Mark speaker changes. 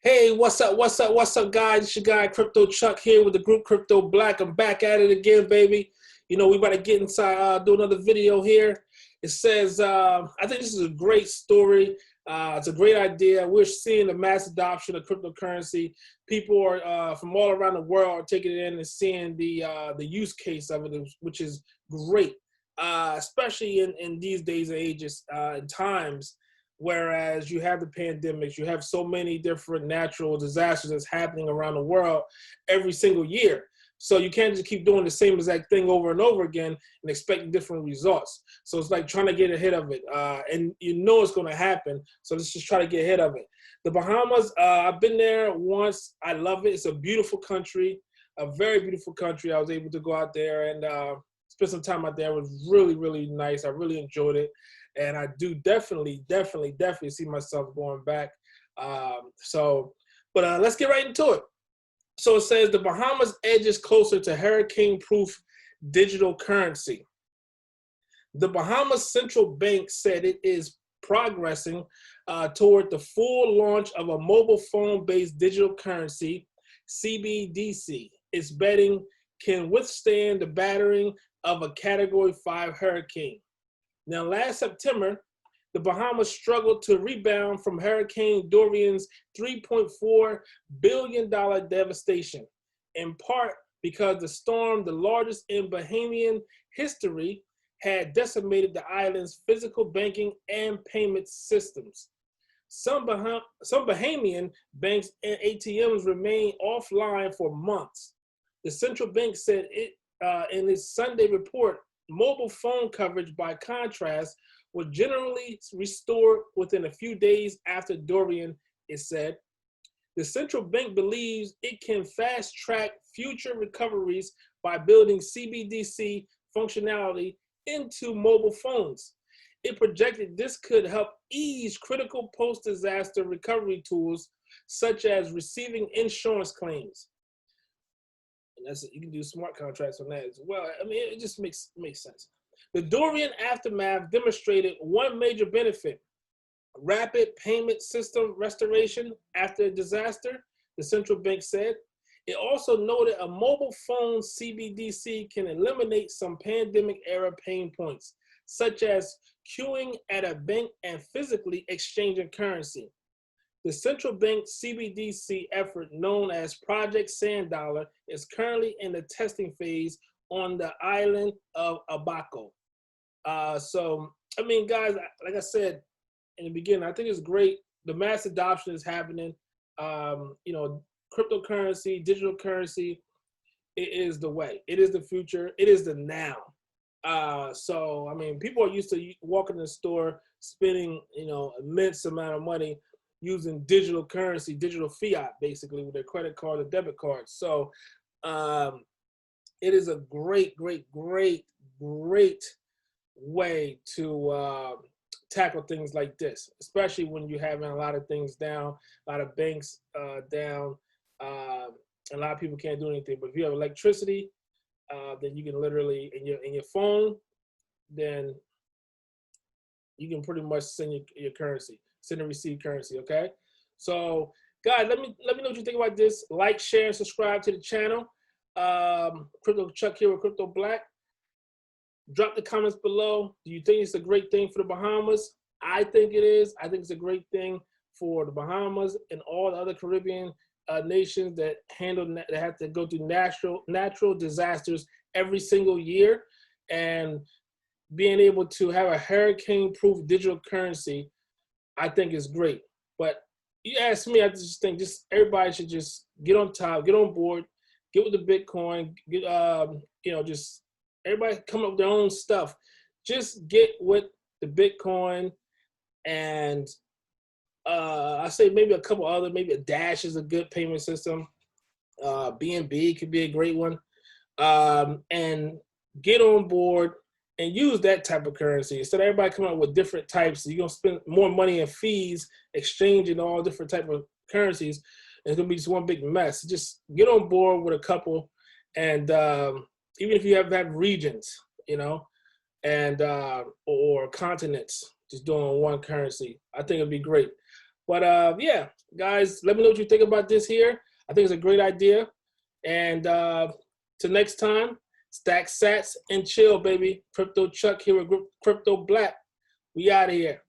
Speaker 1: Hey, what's up? What's up, guys? It's your guy Crypto Chuck here with the group Crypto Black. I'm back at it again, baby. We about to get inside, do another video here. It says, I think this is a great story. It's a great idea. We're seeing the mass adoption of cryptocurrency. People are from all around the world are taking it in and seeing the use case of it, which is great, especially in these days and ages and times. Whereas you have the pandemics, you have so many different natural disasters that's happening around the world every single year. So you can't just keep doing the same exact thing over and over again and expecting different results. So it's like trying to get ahead of it. And you know it's going to happen. So let's just try to get ahead of it. The Bahamas, I've been there once. I love it. It's a beautiful country, a very beautiful country. I was able to go out there and spend some time out there. It was really, really nice. I really enjoyed it. And I do definitely see myself going back. But let's get right into it. So it says the Bahamas edges closer to hurricane-proof digital currency. The Bahamas Central Bank said it is progressing toward the full launch of a mobile phone-based digital currency, CBDC. Its betting can withstand the battering of a Category 5 hurricane. Now, last September, the Bahamas struggled to rebound from Hurricane Dorian's $3.4 billion devastation, in part because the storm, the largest in Bahamian history, had decimated the island's physical banking and payment systems. Some Bahamian banks and ATMs remained offline for months. The central bank said it in its Sunday report. Mobile phone coverage, by contrast, was generally restored within a few days after Dorian, it said. The central bank believes it can fast-track future recoveries by building CBDC functionality into mobile phones. It projected this could help ease critical post-disaster recovery tools, such as receiving insurance claims. And you can do smart contracts on that as well. I mean, it just makes sense. The Dorian aftermath demonstrated one major benefit: rapid payment system restoration after a disaster, the central bank said. It also noted a mobile phone CBDC can eliminate some pandemic-era pain points, such as queuing at a bank and physically exchanging currency. The central bank CBDC effort, known as Project Sand Dollar, is currently in the testing phase on the island of Abaco. So, I mean, guys, like I said in the beginning, I think it's great. The mass adoption is happening. Cryptocurrency, digital currency, it is the way. It is the future. It is the now. So, I mean, people are used to walking in the store, spending, immense amount of money using digital currency, digital fiat, basically, with their credit card or debit card. So it is a great way to tackle things like this, especially when you're having a lot of things down, a lot of banks down, and a lot of people can't do anything. But if you have electricity, then you can literally, in your phone, then you can pretty much send your currency. Send and receive currency, okay? So, guys, let me know what you think about this. Like, share, and subscribe to the channel. Crypto Chuck here with Crypto Black. Drop the comments below. Do you think it's a great thing for the Bahamas? I think it is. I think it's a great thing for the Bahamas and all the other Caribbean nations that have to go through natural disasters every single year, and being able to have a hurricane-proof digital currency, I think is great. But you ask me, I just think everybody should just get on top, get on board, get with the Bitcoin, get just everybody come up with their own stuff. Just get with the Bitcoin, and I say maybe a couple other, maybe a Dash is a good payment system. BNB could be a great one, and get on board and use that type of currency instead of everybody coming up with different types. You're gonna spend more money in fees exchanging all different type of currencies, and it's gonna be just one big mess. Just get on board with a couple, and even if you have regions, and or continents, just doing one currency, I think it'd be great. But yeah, guys, let me know what you think about this here. I think it's a great idea. And till next time, stack sats and chill, baby. Crypto Chuck here with Crypto Black. We out of here.